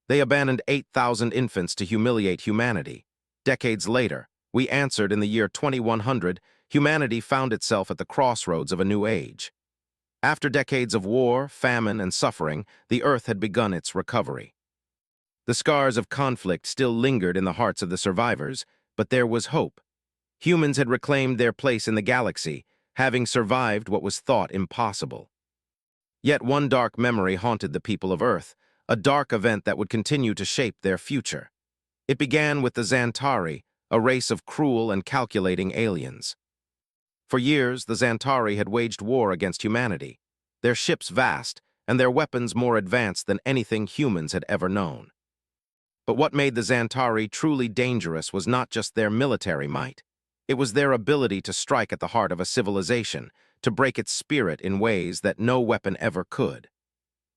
They abandoned 8,000 infants to humiliate humanity. Decades later, we answered in the year 2100, humanity found itself at the crossroads of a new age. After decades of war, famine, and suffering, the Earth had begun its recovery. The scars of conflict still lingered in the hearts of the survivors, but there was hope. Humans had reclaimed their place in the galaxy, having survived what was thought impossible. Yet one dark memory haunted the people of Earth, a dark event that would continue to shape their future. It began with the Xantari, a race of cruel and calculating aliens. For years, the Xantari had waged war against humanity, their ships vast and their weapons more advanced than anything humans had ever known. But what made the Xantari truly dangerous was not just their military might. It was their ability to strike at the heart of a civilization, to break its spirit in ways that no weapon ever could.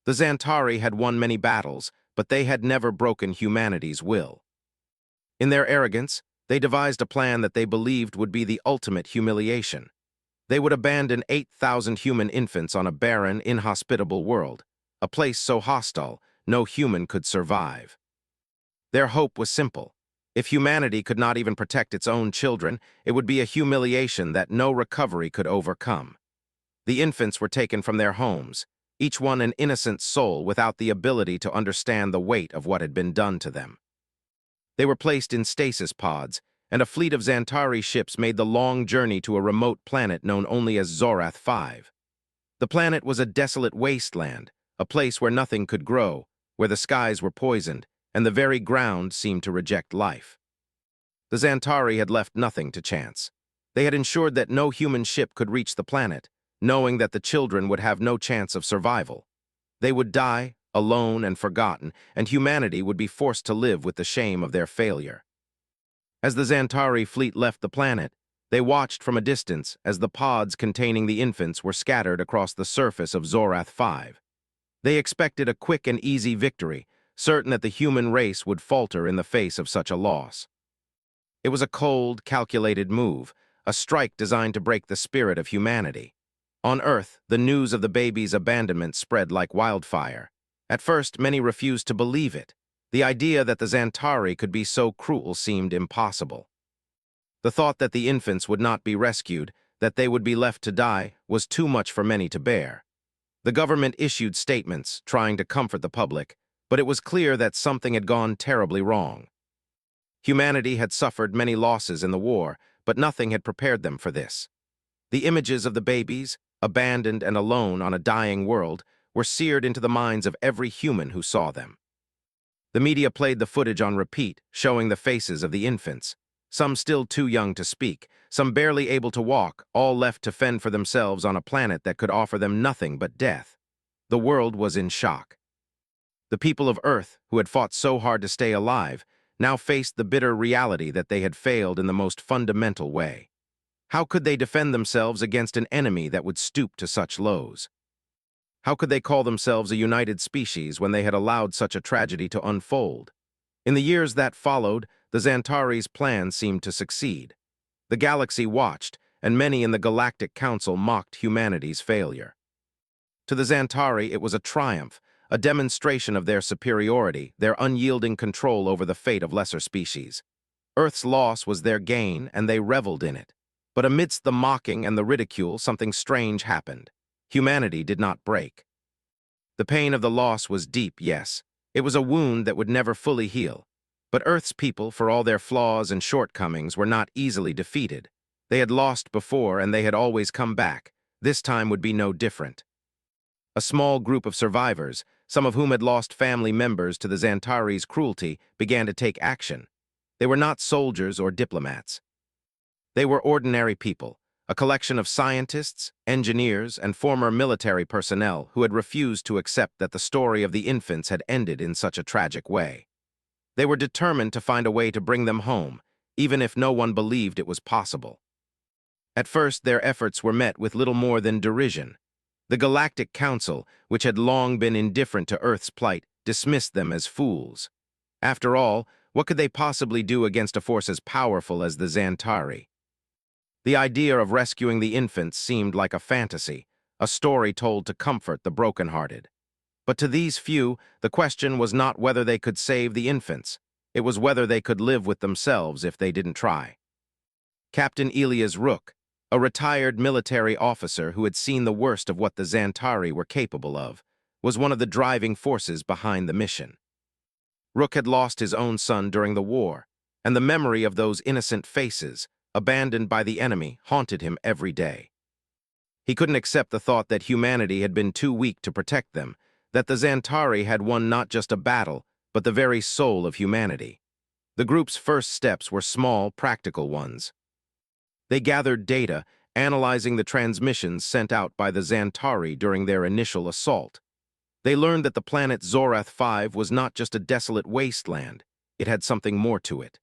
The Xantari had won many battles, but they had never broken humanity's will. In their arrogance, they devised a plan that they believed would be the ultimate humiliation. They would abandon 8,000 human infants on a barren, inhospitable world, a place so hostile no human could survive. Their hope was simple. If humanity could not even protect its own children, it would be a humiliation that no recovery could overcome. The infants were taken from their homes, each one an innocent soul without the ability to understand the weight of what had been done to them. They were placed in stasis pods, and a fleet of Xantari ships made the long journey to a remote planet known only as Zorath 5. The planet was a desolate wasteland, a place where nothing could grow, where the skies were poisoned, and the very ground seemed to reject life. The Xantari had left nothing to chance. They had ensured that no human ship could reach the planet, knowing that the children would have no chance of survival. They would die, alone and forgotten, and humanity would be forced to live with the shame of their failure. As the Xantari fleet left the planet, they watched from a distance as the pods containing the infants were scattered across the surface of Zorath 5. They expected a quick and easy victory, certain that the human race would falter in the face of such a loss. It was a cold, calculated move, a strike designed to break the spirit of humanity. On Earth, the news of the baby's abandonment spread like wildfire. At first, many refused to believe it. The idea that the Xantari could be so cruel seemed impossible. The thought that the infants would not be rescued, that they would be left to die, was too much for many to bear. The government issued statements, trying to comfort the public, but it was clear that something had gone terribly wrong. Humanity had suffered many losses in the war, but nothing had prepared them for this. The images of the babies, abandoned and alone on a dying world, were seared into the minds of every human who saw them. The media played the footage on repeat, showing the faces of the infants, some still too young to speak, some barely able to walk, all left to fend for themselves on a planet that could offer them nothing but death. The world was in shock. The people of Earth, who had fought so hard to stay alive, now faced the bitter reality that they had failed in the most fundamental way. How could they defend themselves against an enemy that would stoop to such lows? How could they call themselves a united species when they had allowed such a tragedy to unfold? In the years that followed, the Xantari's plan seemed to succeed. The galaxy watched, and many in the Galactic Council mocked humanity's failure. To the Xantari, it was a triumph, a demonstration of their superiority, their unyielding control over the fate of lesser species. Earth's loss was their gain, and they reveled in it. But amidst the mocking and the ridicule, something strange happened. Humanity did not break. The pain of the loss was deep, yes. It was a wound that would never fully heal. But Earth's people, for all their flaws and shortcomings, were not easily defeated. They had lost before, and they had always come back. This time would be no different. A small group of survivors, some of whom had lost family members to the Xantari's cruelty, began to take action. They were not soldiers or diplomats. They were ordinary people, a collection of scientists, engineers, and former military personnel who had refused to accept that the story of the infants had ended in such a tragic way. They were determined to find a way to bring them home, even if no one believed it was possible. At first, their efforts were met with little more than derision. The Galactic Council, which had long been indifferent to Earth's plight, dismissed them as fools. After all, what could they possibly do against a force as powerful as the Xantari? The idea of rescuing the infants seemed like a fantasy, a story told to comfort the brokenhearted. But to these few, the question was not whether they could save the infants. It was whether they could live with themselves if they didn't try. Captain Elias Rook, a retired military officer who had seen the worst of what the Xantari were capable of, was one of the driving forces behind the mission. Rook had lost his own son during the war, and the memory of those innocent faces, abandoned by the enemy, haunted him every day. He couldn't accept the thought that humanity had been too weak to protect them, that the Xantari had won not just a battle, but the very soul of humanity. The group's first steps were small, practical ones. They gathered data, analyzing the transmissions sent out by the Xantari during their initial assault. They learned that the planet Zorath 5 was not just a desolate wasteland, it had something more to it.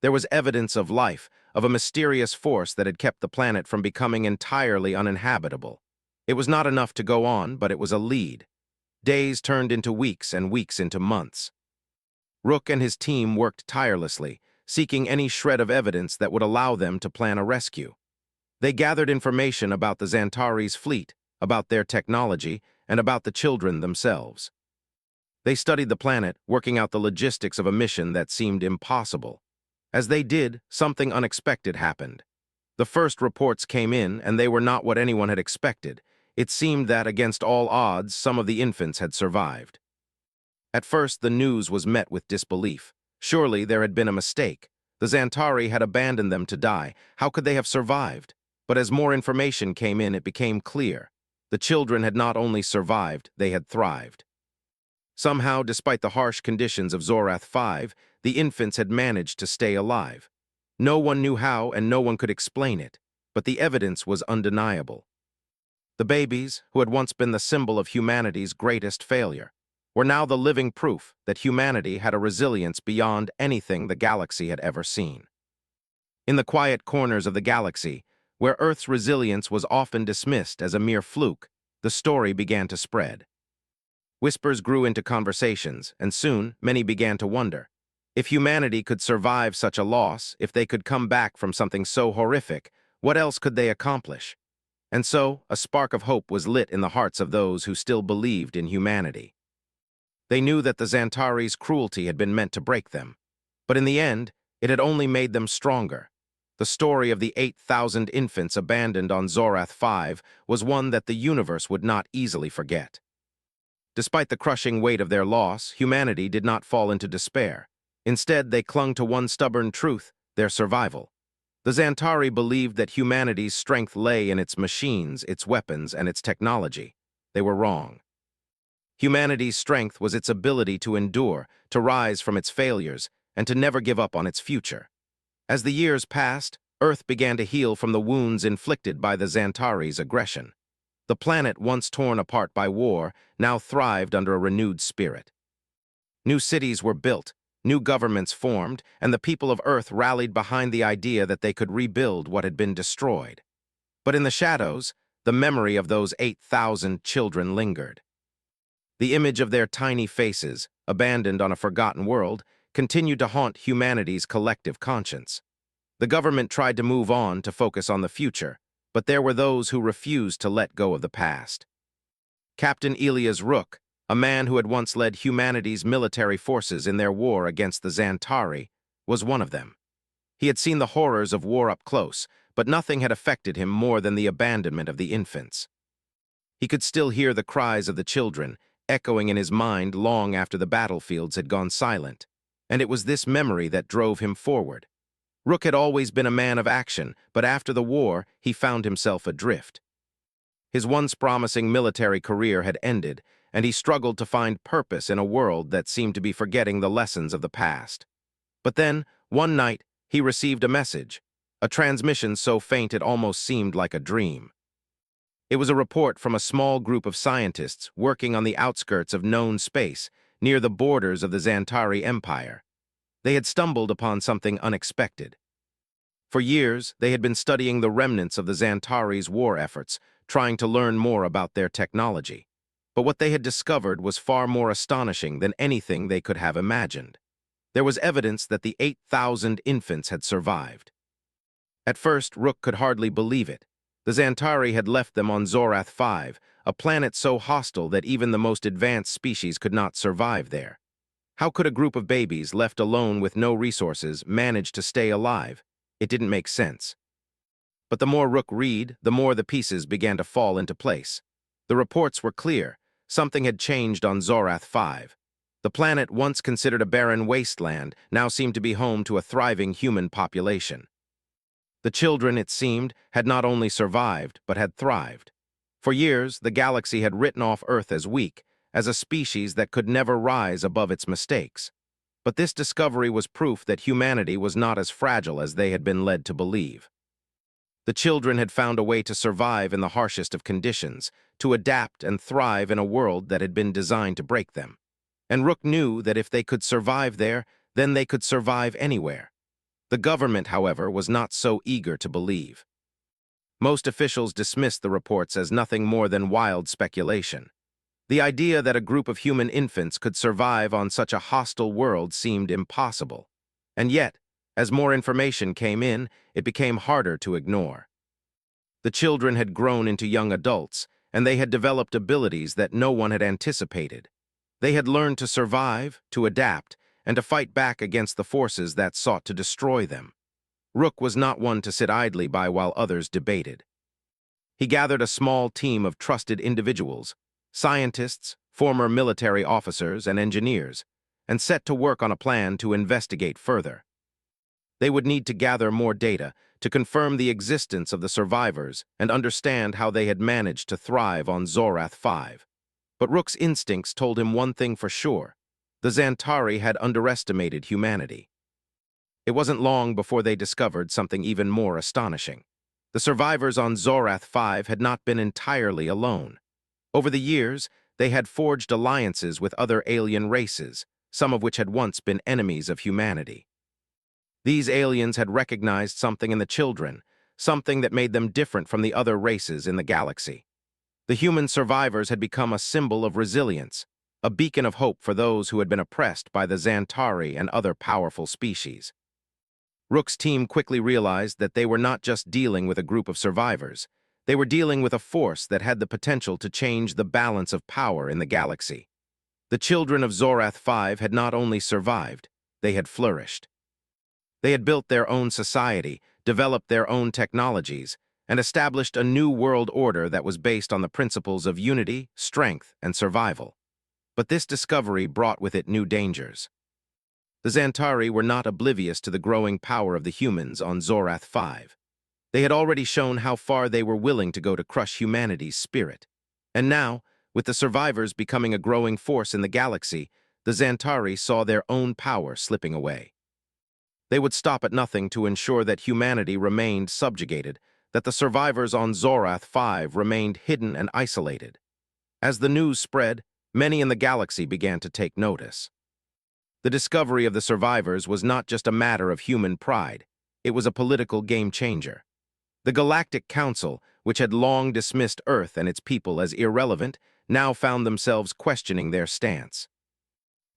There was evidence of life, of a mysterious force that had kept the planet from becoming entirely uninhabitable. It was not enough to go on, but it was a lead. Days turned into weeks and weeks into months. Rook and his team worked tirelessly, seeking any shred of evidence that would allow them to plan a rescue. They gathered information about the Xantari's fleet, about their technology, and about the children themselves. They studied the planet, working out the logistics of a mission that seemed impossible. As they did, something unexpected happened. The first reports came in, and they were not what anyone had expected. It seemed that, against all odds, some of the infants had survived. At first, the news was met with disbelief. Surely there had been a mistake. The Xantari had abandoned them to die. How could they have survived? But as more information came in, it became clear. The children had not only survived, they had thrived. Somehow, despite the harsh conditions of Zorath 5, the infants had managed to stay alive. No one knew how, and no one could explain it, but the evidence was undeniable. The babies, who had once been the symbol of humanity's greatest failure, were now the living proof that humanity had a resilience beyond anything the galaxy had ever seen. In the quiet corners of the galaxy, where Earth's resilience was often dismissed as a mere fluke, the story began to spread. Whispers grew into conversations, and soon many began to wonder. If humanity could survive such a loss, if they could come back from something so horrific, what else could they accomplish? And so, a spark of hope was lit in the hearts of those who still believed in humanity. They knew that the Xantari's cruelty had been meant to break them, but in the end, it had only made them stronger. The story of the 8,000 infants abandoned on Zorath 5 was one that the universe would not easily forget. Despite the crushing weight of their loss, humanity did not fall into despair. Instead, they clung to one stubborn truth, their survival. The Xantari believed that humanity's strength lay in its machines, its weapons, and its technology. They were wrong. Humanity's strength was its ability to endure, to rise from its failures, and to never give up on its future. As the years passed, Earth began to heal from the wounds inflicted by the Xantari's aggression. The planet, once torn apart by war, now thrived under a renewed spirit. New cities were built, new governments formed, and the people of Earth rallied behind the idea that they could rebuild what had been destroyed. But in the shadows, the memory of those 8,000 children lingered. The image of their tiny faces, abandoned on a forgotten world, continued to haunt humanity's collective conscience. The government tried to move on to focus on the future, but there were those who refused to let go of the past. Captain Elias Rook, a man who had once led humanity's military forces in their war against the Xantari, was one of them. He had seen the horrors of war up close, but nothing had affected him more than the abandonment of the infants. He could still hear the cries of the children, echoing in his mind long after the battlefields had gone silent, and it was this memory that drove him forward. Rook had always been a man of action, but after the war, he found himself adrift. His once promising military career had ended, and he struggled to find purpose in a world that seemed to be forgetting the lessons of the past. But then, one night, he received a message, a transmission so faint it almost seemed like a dream. It was a report from a small group of scientists working on the outskirts of known space, near the borders of the Xantari Empire. They had stumbled upon something unexpected. For years, they had been studying the remnants of the Xantari's war efforts, trying to learn more about their technology. But what they had discovered was far more astonishing than anything they could have imagined. There was evidence that the 8,000 infants had survived. At first, Rook could hardly believe it. The Xantari had left them on Zorath 5, a planet so hostile that even the most advanced species could not survive there. How could a group of babies left alone with no resources manage to stay alive? It didn't make sense. But the more Rook read, the more the pieces began to fall into place. The reports were clear. Something had changed on Zorath 5. The planet, once considered a barren wasteland, now seemed to be home to a thriving human population. The children, it seemed, had not only survived, but had thrived. For years, the galaxy had written off Earth as weak, as a species that could never rise above its mistakes. But this discovery was proof that humanity was not as fragile as they had been led to believe. The children had found a way to survive in the harshest of conditions, to adapt and thrive in a world that had been designed to break them. And Rook knew that if they could survive there, then they could survive anywhere. The government, however, was not so eager to believe. Most officials dismissed the reports as nothing more than wild speculation. The idea that a group of human infants could survive on such a hostile world seemed impossible. And yet, as more information came in, it became harder to ignore. The children had grown into young adults, and they had developed abilities that no one had anticipated. They had learned to survive, to adapt, and to fight back against the forces that sought to destroy them. Rook was not one to sit idly by while others debated. He gathered a small team of trusted individuals, scientists, former military officers, and engineers, and set to work on a plan to investigate further. They would need to gather more data to confirm the existence of the survivors and understand how they had managed to thrive on Zorath 5. But Rook's instincts told him one thing for sure: the Xantari had underestimated humanity. It wasn't long before they discovered something even more astonishing. The survivors on Zorath 5 had not been entirely alone. Over the years, they had forged alliances with other alien races, some of which had once been enemies of humanity. These aliens had recognized something in the children, something that made them different from the other races in the galaxy. The human survivors had become a symbol of resilience, a beacon of hope for those who had been oppressed by the Xantari and other powerful species. Rook's team quickly realized that they were not just dealing with a group of survivors. They were dealing with a force that had the potential to change the balance of power in the galaxy. The children of Zorath 5 had not only survived, they had flourished. They had built their own society, developed their own technologies, and established a new world order that was based on the principles of unity, strength, and survival. But this discovery brought with it new dangers. The Xantari were not oblivious to the growing power of the humans on Zorath 5. They had already shown how far they were willing to go to crush humanity's spirit. And now, with the survivors becoming a growing force in the galaxy, the Xantari saw their own power slipping away. They would stop at nothing to ensure that humanity remained subjugated, that the survivors on Zorath 5 remained hidden and isolated. As the news spread, many in the galaxy began to take notice. The discovery of the survivors was not just a matter of human pride, it was a political game-changer. The Galactic Council, which had long dismissed Earth and its people as irrelevant, now found themselves questioning their stance.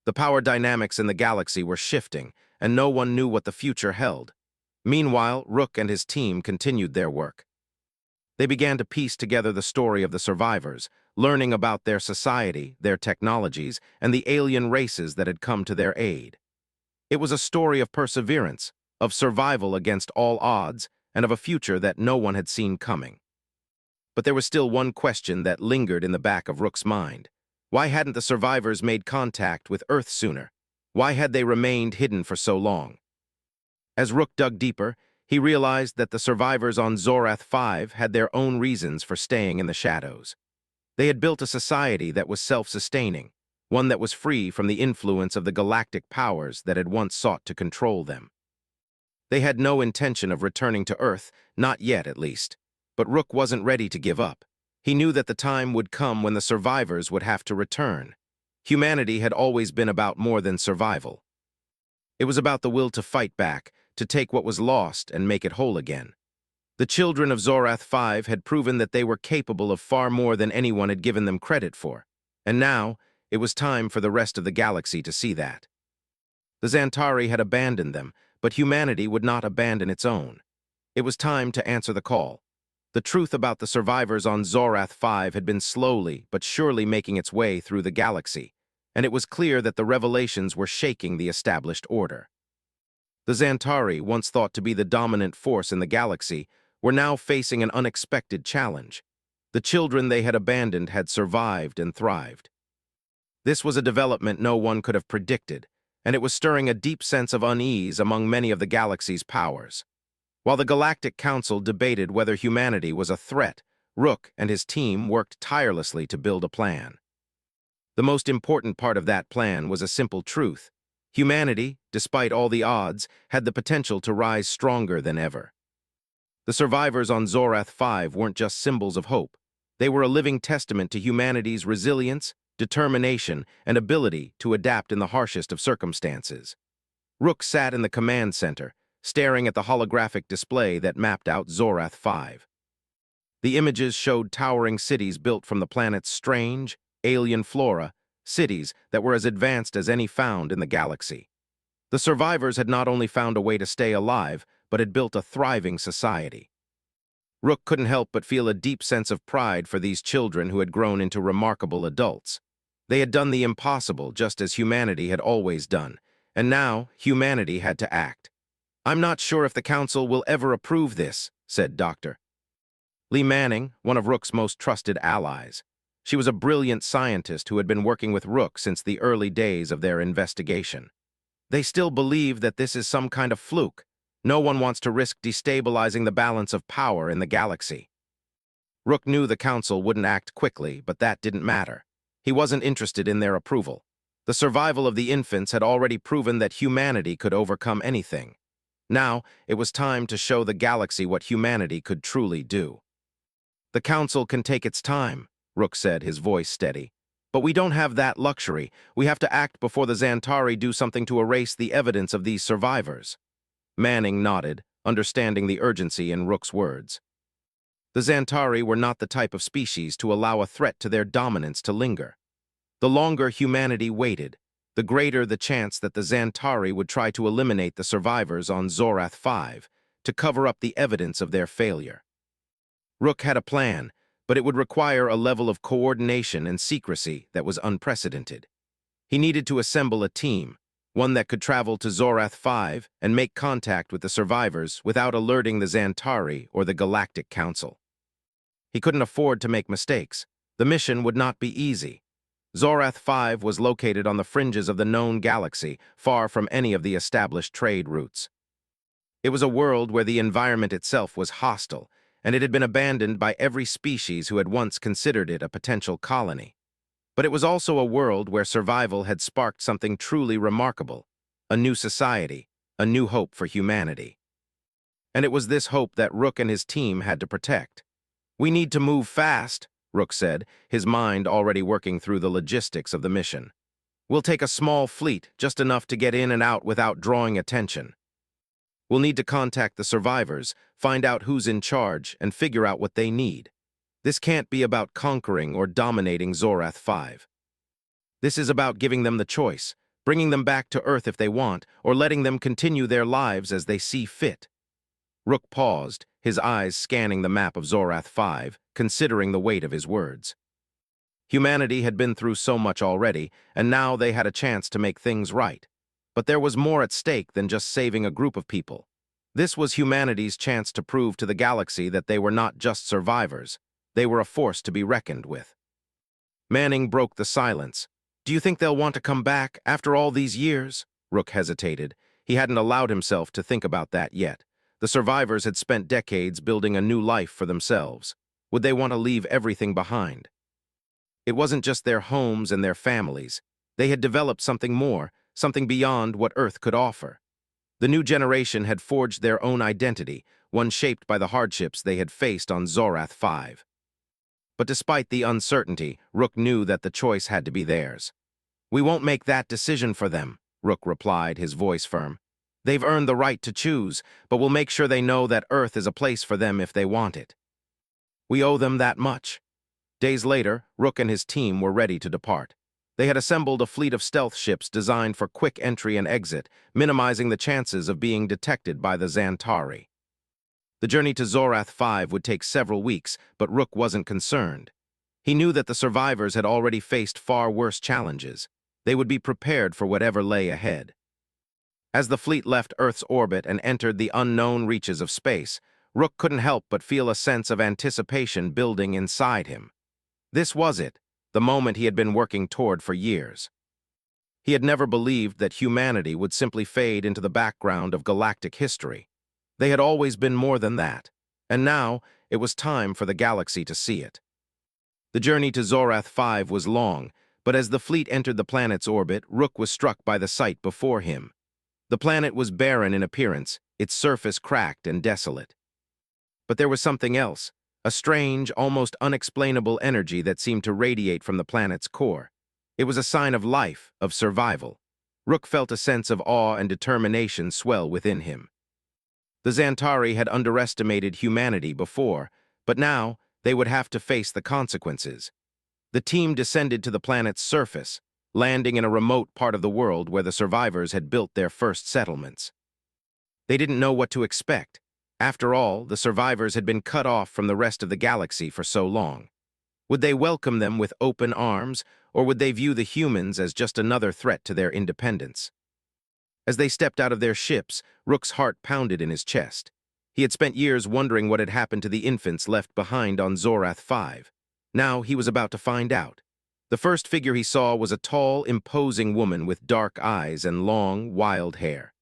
The power dynamics in the galaxy were shifting, and no one knew what the future held. Meanwhile, Rook and his team continued their work. They began to piece together the story of the survivors, learning about their society, their technologies, and the alien races that had come to their aid. It was a story of perseverance, of survival against all odds, and of a future that no one had seen coming. But there was still one question that lingered in the back of Rook's mind. Why hadn't the survivors made contact with Earth sooner? Why had they remained hidden for so long? As Rook dug deeper, he realized that the survivors on Zorath 5 had their own reasons for staying in the shadows. They had built a society that was self-sustaining, one that was free from the influence of the galactic powers that had once sought to control them. They had no intention of returning to Earth, not yet at least. But Rook wasn't ready to give up. He knew that the time would come when the survivors would have to return. Humanity had always been about more than survival. It was about the will to fight back, to take what was lost and make it whole again. The children of Zorath 5 had proven that they were capable of far more than anyone had given them credit for. And now, it was time for the rest of the galaxy to see that. The Xantari had abandoned them, but humanity would not abandon its own. It was time to answer the call. The truth about the survivors on Zorath 5 had been slowly but surely making its way through the galaxy, and it was clear that the revelations were shaking the established order. The Xantari, once thought to be the dominant force in the galaxy, were now facing an unexpected challenge. The children they had abandoned had survived and thrived. This was a development no one could have predicted, and it was stirring a deep sense of unease among many of the galaxy's powers. While the Galactic Council debated whether humanity was a threat, Rook and his team worked tirelessly to build a plan. The most important part of that plan was a simple truth. Humanity, despite all the odds, had the potential to rise stronger than ever. The survivors on Zorath 5 weren't just symbols of hope. They were a living testament to humanity's resilience, determination, and ability to adapt in the harshest of circumstances. Rook sat in the command center, staring at the holographic display that mapped out Zorath 5. The images showed towering cities built from the planet's strange, alien flora, cities that were as advanced as any found in the galaxy. The survivors had not only found a way to stay alive, but had built a thriving society. Rook couldn't help but feel a deep sense of pride for these children who had grown into remarkable adults. They had done the impossible just as humanity had always done, and now humanity had to act. "I'm not sure if the Council will ever approve this," said Dr. Lee Manning, one of Rook's most trusted allies. She was a brilliant scientist who had been working with Rook since the early days of their investigation. "They still believe that this is some kind of fluke. No one wants to risk destabilizing the balance of power in the galaxy." Rook knew the Council wouldn't act quickly, but that didn't matter. He wasn't interested in their approval. The survival of the infants had already proven that humanity could overcome anything. Now, it was time to show the galaxy what humanity could truly do. "The Council can take its time," Rook said, his voice steady. "But we don't have that luxury. We have to act before the Xantari do something to erase the evidence of these survivors." Manning nodded, understanding the urgency in Rook's words. The Xantari were not the type of species to allow a threat to their dominance to linger. The longer humanity waited, the greater the chance that the Xantari would try to eliminate the survivors on Zorath 5 to cover up the evidence of their failure. Rook had a plan, but it would require a level of coordination and secrecy that was unprecedented. He needed to assemble a team, one that could travel to Zorath 5 and make contact with the survivors without alerting the Xantari or the Galactic Council. He couldn't afford to make mistakes. The mission would not be easy. Zorath 5 was located on the fringes of the known galaxy, far from any of the established trade routes. It was a world where the environment itself was hostile, and it had been abandoned by every species who had once considered it a potential colony. But it was also a world where survival had sparked something truly remarkable, a new society, a new hope for humanity. And it was this hope that Rook and his team had to protect. "We need to move fast," Rook said, his mind already working through the logistics of the mission. "We'll take a small fleet, just enough to get in and out without drawing attention. We'll need to contact the survivors, find out who's in charge, and figure out what they need. This can't be about conquering or dominating Zorath 5. This is about giving them the choice, bringing them back to Earth if they want, or letting them continue their lives as they see fit." Rook paused, his eyes scanning the map of Zorath 5, considering the weight of his words. Humanity had been through so much already, and now they had a chance to make things right. But there was more at stake than just saving a group of people. This was humanity's chance to prove to the galaxy that they were not just survivors. They were a force to be reckoned with. Manning broke the silence. "Do you think they'll want to come back after all these years?" Rook hesitated. He hadn't allowed himself to think about that yet. The survivors had spent decades building a new life for themselves. Would they want to leave everything behind? It wasn't just their homes and their families. They had developed something more, something beyond what Earth could offer. The new generation had forged their own identity, one shaped by the hardships they had faced on Zorath 5. But despite the uncertainty, Rook knew that the choice had to be theirs. "We won't make that decision for them," Rook replied, his voice firm. "They've earned the right to choose, but we'll make sure they know that Earth is a place for them if they want it. We owe them that much." Days later, Rook and his team were ready to depart. They had assembled a fleet of stealth ships designed for quick entry and exit, minimizing the chances of being detected by the Xantari. The journey to Zorath 5 would take several weeks, but Rook wasn't concerned. He knew that the survivors had already faced far worse challenges. They would be prepared for whatever lay ahead. As the fleet left Earth's orbit and entered the unknown reaches of space, Rook couldn't help but feel a sense of anticipation building inside him. This was it, the moment he had been working toward for years. He had never believed that humanity would simply fade into the background of galactic history. They had always been more than that, and now it was time for the galaxy to see it. The journey to Zorath 5 was long, but as the fleet entered the planet's orbit, Rook was struck by the sight before him. The planet was barren in appearance, its surface cracked and desolate. But there was something else, a strange, almost unexplainable energy that seemed to radiate from the planet's core. It was a sign of life, of survival. Rook felt a sense of awe and determination swell within him. The Xantari had underestimated humanity before, but now they would have to face the consequences. The team descended to the planet's surface, landing in a remote part of the world where the survivors had built their first settlements. They didn't know what to expect. After all, the survivors had been cut off from the rest of the galaxy for so long. Would they welcome them with open arms, or would they view the humans as just another threat to their independence? As they stepped out of their ships, Rook's heart pounded in his chest. He had spent years wondering what had happened to the infants left behind on Zorath 5. Now he was about to find out. The first figure he saw was a tall, imposing woman with dark eyes and long, wild hair.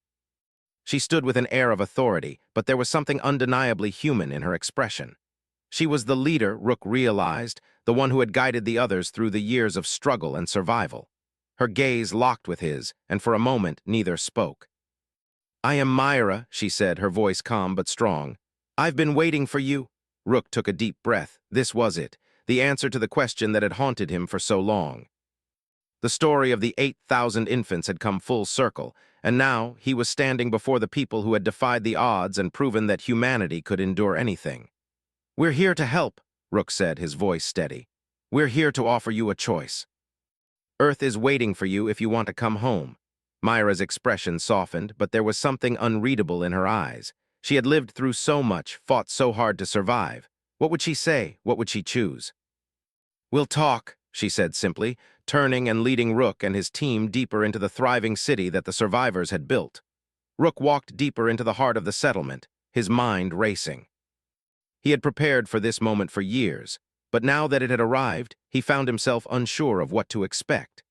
She stood with an air of authority, but there was something undeniably human in her expression. She was the leader, Rook realized, the one who had guided the others through the years of struggle and survival. Her gaze locked with his, and for a moment neither spoke. "I am Myra," she said, her voice calm but strong. "I've been waiting for you." Rook took a deep breath. This was it, the answer to the question that had haunted him for so long. The story of the 8,000 infants had come full circle, and now he was standing before the people who had defied the odds and proven that humanity could endure anything. "We're here to help," Rook said, his voice steady. "We're here to offer you a choice. Earth is waiting for you if you want to come home." Myra's expression softened, but there was something unreadable in her eyes. She had lived through so much, fought so hard to survive. What would she say? What would she choose? "We'll talk," she said simply, turning and leading Rook and his team deeper into the thriving city that the survivors had built. Rook walked deeper into the heart of the settlement, his mind racing. He had prepared for this moment for years, but now that it had arrived, he found himself unsure of what to expect.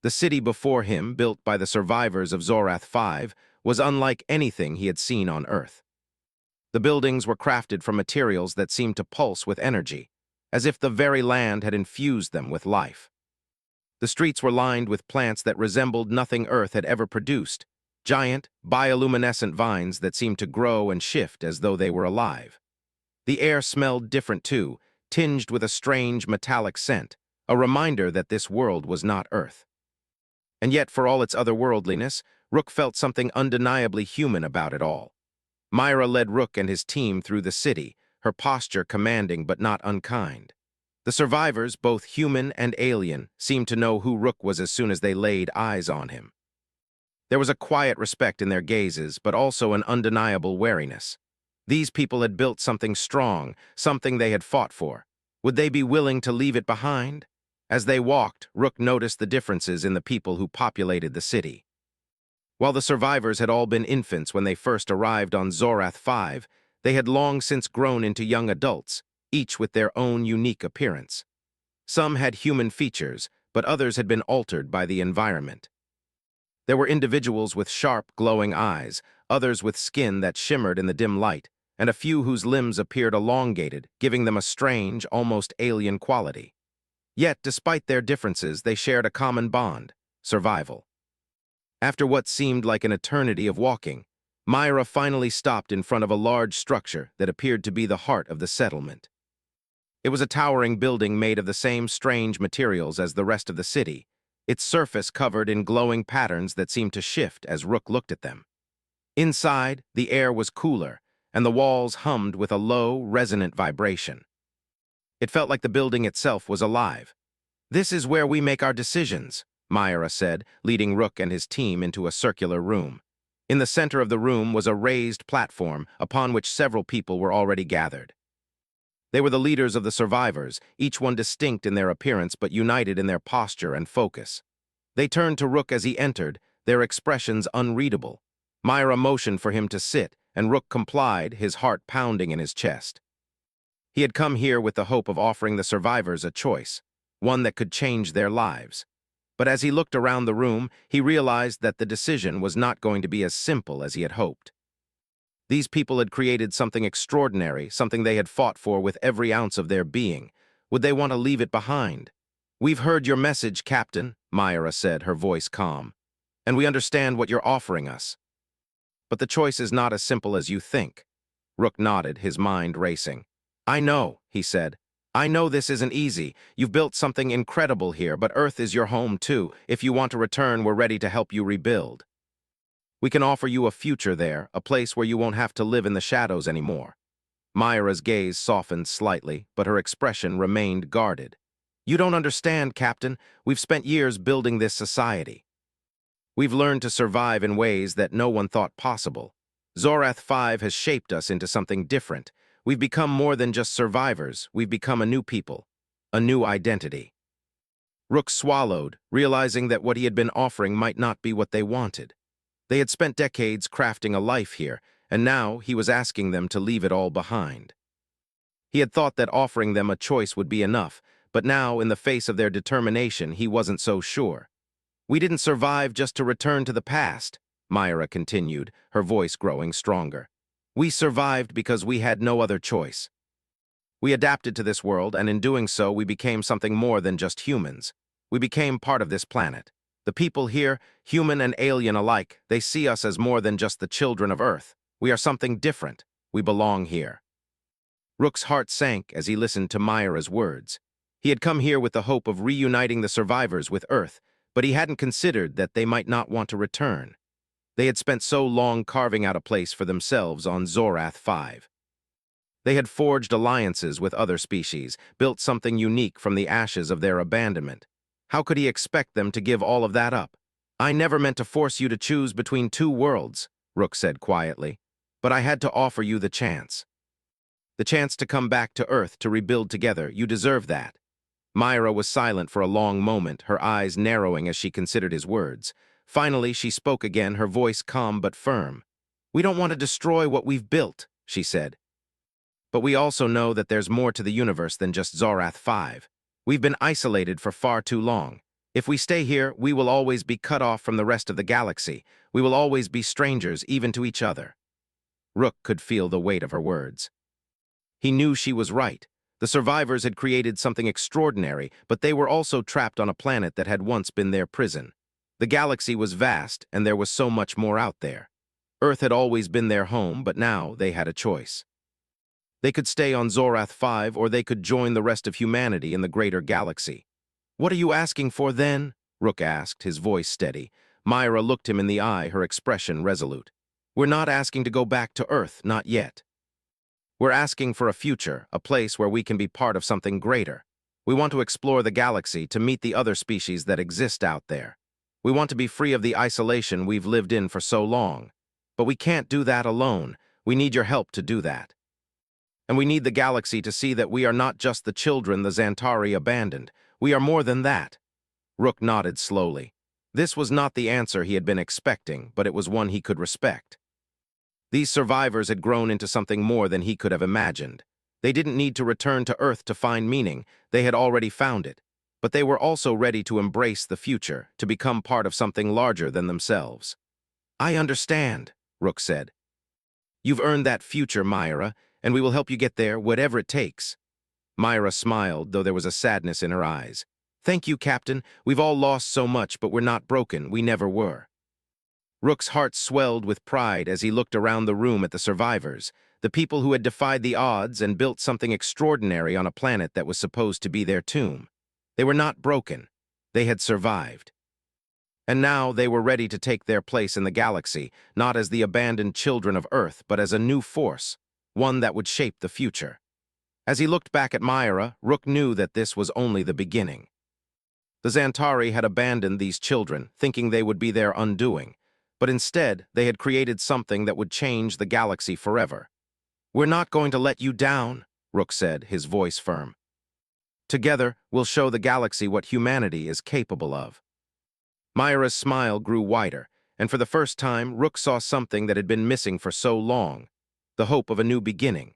The city before him, built by the survivors of Zorath 5, was unlike anything he had seen on Earth. The buildings were crafted from materials that seemed to pulse with energy, as if the very land had infused them with life. The streets were lined with plants that resembled nothing Earth had ever produced, giant, bioluminescent vines that seemed to grow and shift as though they were alive. The air smelled different too, tinged with a strange metallic scent, a reminder that this world was not Earth. And yet, for all its otherworldliness, Rook felt something undeniably human about it all. Myra led Rook and his team through the city, her posture commanding but not unkind. The survivors, both human and alien, seemed to know who Rook was as soon as they laid eyes on him. There was a quiet respect in their gazes, but also an undeniable wariness. These people had built something strong, something they had fought for. Would they be willing to leave it behind? As they walked, Rook noticed the differences in the people who populated the city. While the survivors had all been infants when they first arrived on Zorath 5, they had long since grown into young adults, each with their own unique appearance. Some had human features, but others had been altered by the environment. There were individuals with sharp, glowing eyes, others with skin that shimmered in the dim light, and a few whose limbs appeared elongated, giving them a strange, almost alien quality. Yet, despite their differences, they shared a common bond: survival. After what seemed like an eternity of walking, Myra finally stopped in front of a large structure that appeared to be the heart of the settlement. It was a towering building made of the same strange materials as the rest of the city, its surface covered in glowing patterns that seemed to shift as Rook looked at them. Inside, the air was cooler, and the walls hummed with a low, resonant vibration. It felt like the building itself was alive. "This is where we make our decisions," Myra said, leading Rook and his team into a circular room. In the center of the room was a raised platform upon which several people were already gathered. They were the leaders of the survivors, each one distinct in their appearance but united in their posture and focus. They turned to Rook as he entered, their expressions unreadable. Myra motioned for him to sit, and Rook complied, his heart pounding in his chest. He had come here with the hope of offering the survivors a choice, one that could change their lives. But as he looked around the room, he realized that the decision was not going to be as simple as he had hoped. These people had created something extraordinary, something they had fought for with every ounce of their being. Would they want to leave it behind? "We've heard your message, Captain," Myra said, her voice calm. "And we understand what you're offering us. But the choice is not as simple as you think." Rook nodded, his mind racing. "I know," he said. "I know this isn't easy. You've built something incredible here, but Earth is your home too. If you want to return, we're ready to help you rebuild. We can offer you a future there, a place where you won't have to live in the shadows anymore." Myra's gaze softened slightly, but her expression remained guarded. "You don't understand, Captain. We've spent years building this society. We've learned to survive in ways that no one thought possible. Zorath 5 has shaped us into something different. We've become more than just survivors. We've become a new people, a new identity." Rook swallowed, realizing that what he had been offering might not be what they wanted. They had spent decades crafting a life here, and now he was asking them to leave it all behind. He had thought that offering them a choice would be enough, but now, in the face of their determination, he wasn't so sure. "We didn't survive just to return to the past," Myra continued, her voice growing stronger. "We survived because we had no other choice. We adapted to this world, and in doing so, we became something more than just humans. We became part of this planet. The people here, human and alien alike, they see us as more than just the children of Earth. We are something different. We belong here." Rook's heart sank as he listened to Myra's words. He had come here with the hope of reuniting the survivors with Earth, but he hadn't considered that they might not want to return. They had spent so long carving out a place for themselves on Zorath 5. They had forged alliances with other species, built something unique from the ashes of their abandonment. How could he expect them to give all of that up? "I never meant to force you to choose between two worlds," Rook said quietly, "but I had to offer you the chance. The chance to come back to Earth to rebuild together. You deserve that." Myra was silent for a long moment, her eyes narrowing as she considered his words. Finally, she spoke again, her voice calm but firm. "We don't want to destroy what we've built," she said. "But we also know that there's more to the universe than just Zorath 5. We've been isolated for far too long. If we stay here, we will always be cut off from the rest of the galaxy. We will always be strangers, even to each other." Rook could feel the weight of her words. He knew she was right. The survivors had created something extraordinary, but they were also trapped on a planet that had once been their prison. The galaxy was vast, and there was so much more out there. Earth had always been their home, but now they had a choice. They could stay on Zorath 5, or they could join the rest of humanity in the greater galaxy. "What are you asking for then?" Rook asked, his voice steady. Myra looked him in the eye, her expression resolute. "We're not asking to go back to Earth, not yet. We're asking for a future, a place where we can be part of something greater. We want to explore the galaxy, to meet the other species that exist out there. We want to be free of the isolation we've lived in for so long. But we can't do that alone. We need your help to do that. And we need the galaxy to see that we are not just the children the Xantari abandoned. We are more than that." Rook nodded slowly. This was not the answer he had been expecting, but it was one he could respect. These survivors had grown into something more than he could have imagined. They didn't need to return to Earth to find meaning. They had already found it. But they were also ready to embrace the future, to become part of something larger than themselves. "I understand," Rook said. "You've earned that future, Myra, and we will help you get there, whatever it takes." Myra smiled, though there was a sadness in her eyes. "Thank you, Captain. We've all lost so much, but we're not broken. We never were." Rook's heart swelled with pride as he looked around the room at the survivors, the people who had defied the odds and built something extraordinary on a planet that was supposed to be their tomb. They were not broken. They had survived. And now they were ready to take their place in the galaxy, not as the abandoned children of Earth, but as a new force, one that would shape the future. As he looked back at Myra, Rook knew that this was only the beginning. The Xantari had abandoned these children, thinking they would be their undoing. but instead they had created something that would change the galaxy forever. "We're not going to let you down," Rook said, his voice firm. "Together, we'll show the galaxy what humanity is capable of." Myra's smile grew wider, and for the first time, Rook saw something that had been missing for so long: the hope of a new beginning.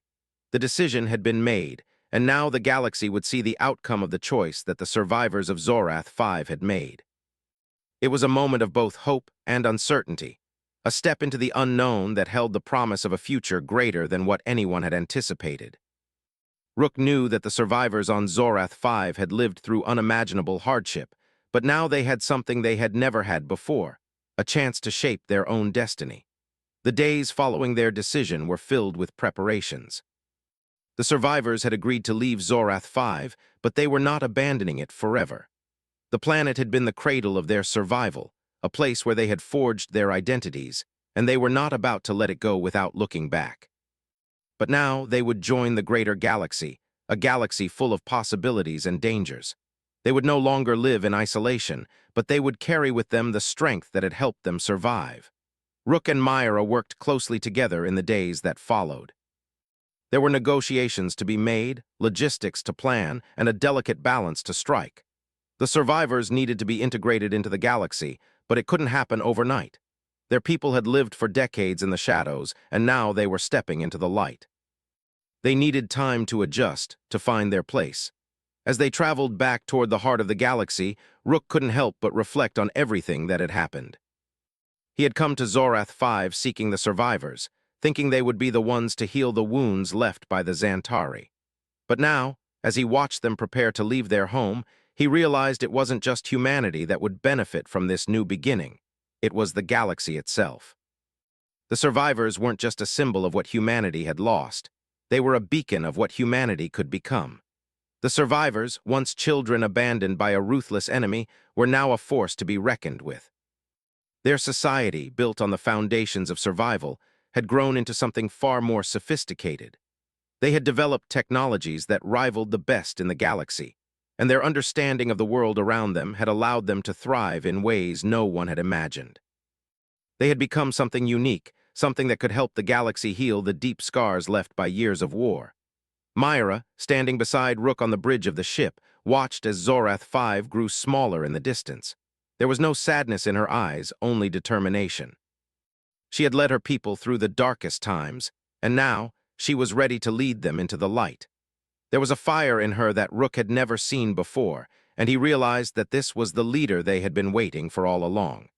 The decision had been made, and now the galaxy would see the outcome of the choice that the survivors of Zorath 5 had made. It was a moment of both hope and uncertainty, a step into the unknown that held the promise of a future greater than what anyone had anticipated. Rook knew that the survivors on Zorath 5 had lived through unimaginable hardship, but now they had something they had never had before: a chance to shape their own destiny. The days following their decision were filled with preparations. The survivors had agreed to leave Zorath 5, but they were not abandoning it forever. The planet had been the cradle of their survival, a place where they had forged their identities, and they were not about to let it go without looking back. But now they would join the greater galaxy, a galaxy full of possibilities and dangers. They would no longer live in isolation, but they would carry with them the strength that had helped them survive. Rook and Myra worked closely together in the days that followed. There were negotiations to be made, logistics to plan, and a delicate balance to strike. The survivors needed to be integrated into the galaxy, but it couldn't happen overnight. Their people had lived for decades in the shadows, and now they were stepping into the light. They needed time to adjust, to find their place. As they traveled back toward the heart of the galaxy, Rook couldn't help but reflect on everything that had happened. He had come to Zorath 5 seeking the survivors, thinking they would be the ones to heal the wounds left by the Xantari. But now, as he watched them prepare to leave their home, he realized it wasn't just humanity that would benefit from this new beginning. It was the galaxy itself. The survivors weren't just a symbol of what humanity had lost. They were a beacon of what humanity could become. The survivors, once children abandoned by a ruthless enemy, were now a force to be reckoned with. Their society, built on the foundations of survival, had grown into something far more sophisticated. They had developed technologies that rivaled the best in the galaxy, and their understanding of the world around them had allowed them to thrive in ways no one had imagined. They had become something unique, something that could help the galaxy heal the deep scars left by years of war. Myra, standing beside Rook on the bridge of the ship, watched as Zorath 5 grew smaller in the distance. There was no sadness in her eyes, only determination. She had led her people through the darkest times, and now she was ready to lead them into the light. There was a fire in her that Rook had never seen before, and he realized that this was the leader they had been waiting for all along.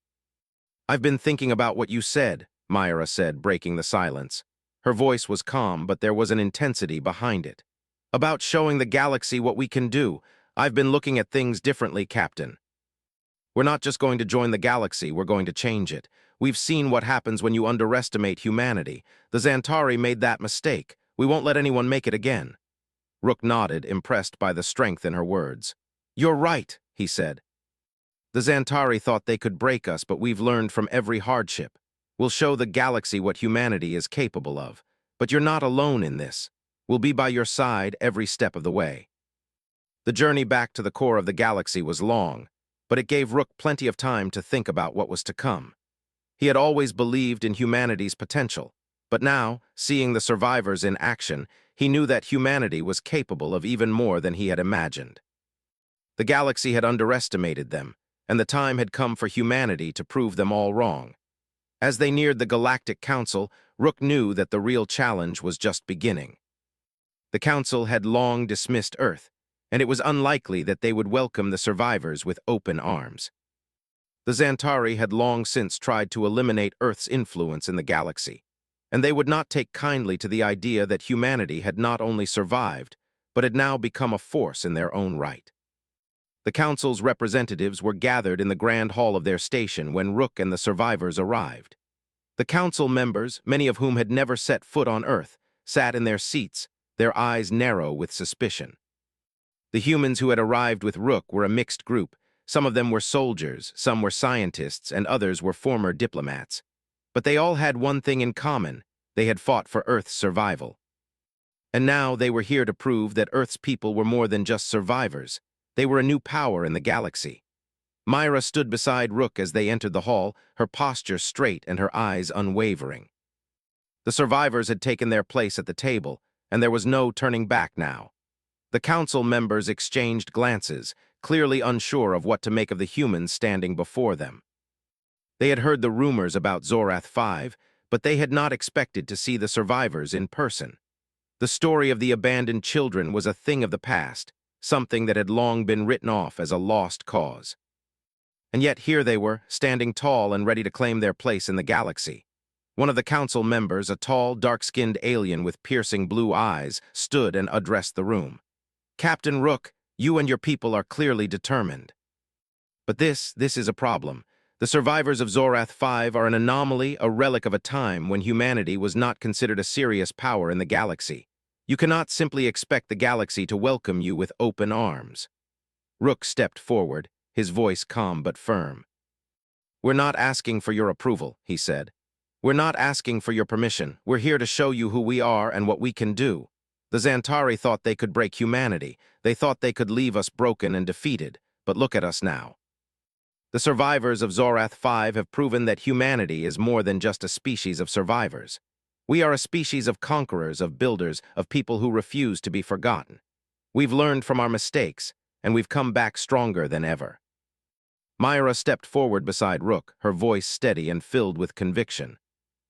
"I've been thinking about what you said," Myra said, breaking the silence. Her voice was calm, but there was an intensity behind it. "About showing the galaxy what we can do. I've been looking at things differently, Captain. We're not just going to join the galaxy, we're going to change it. We've seen what happens when you underestimate humanity. The Xantari made that mistake. We won't let anyone make it again." Rook nodded, impressed by the strength in her words. "You're right," he said. "The Xantari thought they could break us, but we've learned from every hardship. We'll show the galaxy what humanity is capable of. But you're not alone in this. We'll be by your side every step of the way." The journey back to the core of the galaxy was long, but it gave Rook plenty of time to think about what was to come. He had always believed in humanity's potential, but now, seeing the survivors in action, he knew that humanity was capable of even more than he had imagined. The galaxy had underestimated them, and the time had come for humanity to prove them all wrong. As they neared the Galactic Council, Rook knew that the real challenge was just beginning. The Council had long dismissed Earth, and it was unlikely that they would welcome the survivors with open arms. The Xantari had long since tried to eliminate Earth's influence in the galaxy, and they would not take kindly to the idea that humanity had not only survived, but had now become a force in their own right. The Council's representatives were gathered in the grand hall of their station when Rook and the survivors arrived. The Council members, many of whom had never set foot on Earth, sat in their seats, their eyes narrow with suspicion. The humans who had arrived with Rook were a mixed group. Some of them were soldiers, some were scientists, and others were former diplomats. But they all had one thing in common: they had fought for Earth's survival. And now they were here to prove that Earth's people were more than just survivors. They were a new power in the galaxy. Myra stood beside Rook as they entered the hall, her posture straight and her eyes unwavering. The survivors had taken their place at the table, and there was no turning back now. The council members exchanged glances, clearly unsure of what to make of the humans standing before them. They had heard the rumors about Zorath 5, but they had not expected to see the survivors in person. The story of the abandoned children was a thing of the past, something that had long been written off as a lost cause. And yet here they were, standing tall and ready to claim their place in the galaxy. One of the council members, a tall, dark-skinned alien with piercing blue eyes, stood and addressed the room. "Captain Rook, you and your people are clearly determined. But this is a problem. The survivors of Zorath 5 are an anomaly, a relic of a time when humanity was not considered a serious power in the galaxy. You cannot simply expect the galaxy to welcome you with open arms." Rook stepped forward, his voice calm but firm. "We're not asking for your approval," he said. "We're not asking for your permission. We're here to show you who we are and what we can do. The Xantari thought they could break humanity. They thought they could leave us broken and defeated. But look at us now. The survivors of Zorath 5 have proven that humanity is more than just a species of survivors. We are a species of conquerors, of builders, of people who refuse to be forgotten. We've learned from our mistakes, and we've come back stronger than ever." Myra stepped forward beside Rook, her voice steady and filled with conviction.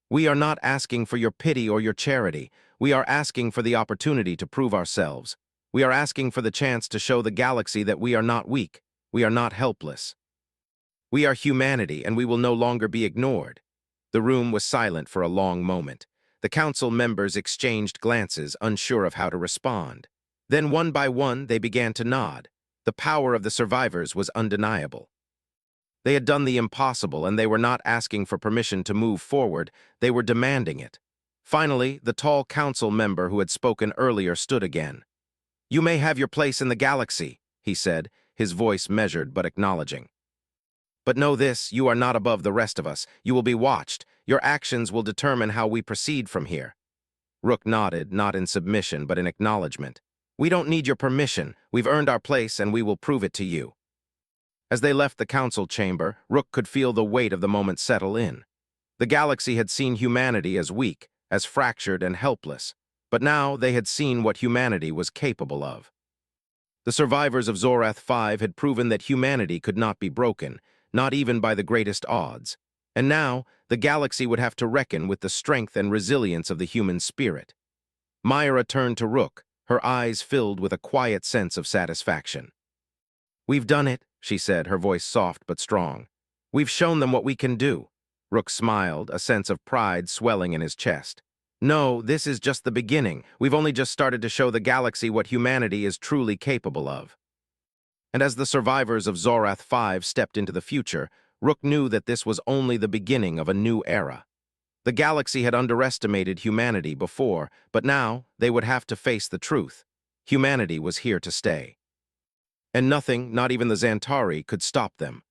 "We are not asking for your pity or your charity. We are asking for the opportunity to prove ourselves. We are asking for the chance to show the galaxy that we are not weak. We are not helpless. We are humanity, and we will no longer be ignored." The room was silent for a long moment. The council members exchanged glances, unsure of how to respond. Then, one by one, they began to nod. The power of the survivors was undeniable. They had done the impossible, and they were not asking for permission to move forward. They were demanding it. Finally, the tall council member who had spoken earlier stood again. "You may have your place in the galaxy," he said, his voice measured but acknowledging. "But know this, you are not above the rest of us. You will be watched. Your actions will determine how we proceed from here." Rook nodded, not in submission, but in acknowledgement. "We don't need your permission. We've earned our place, and we will prove it to you." As they left the council chamber, Rook could feel the weight of the moment settle in. The galaxy had seen humanity as weak, as fractured and helpless, but now they had seen what humanity was capable of. The survivors of Zorath 5 had proven that humanity could not be broken, not even by the greatest odds. And now, the galaxy would have to reckon with the strength and resilience of the human spirit. Myra turned to Rook, her eyes filled with a quiet sense of satisfaction. "We've done it," she said, her voice soft but strong. "We've shown them what we can do." Rook smiled, a sense of pride swelling in his chest. "No, this is just the beginning. We've only just started to show the galaxy what humanity is truly capable of." And as the survivors of Zorath 5 stepped into the future, Rook knew that this was only the beginning of a new era. The galaxy had underestimated humanity before, but now they would have to face the truth. Humanity was here to stay. And nothing, not even the Xantari, could stop them.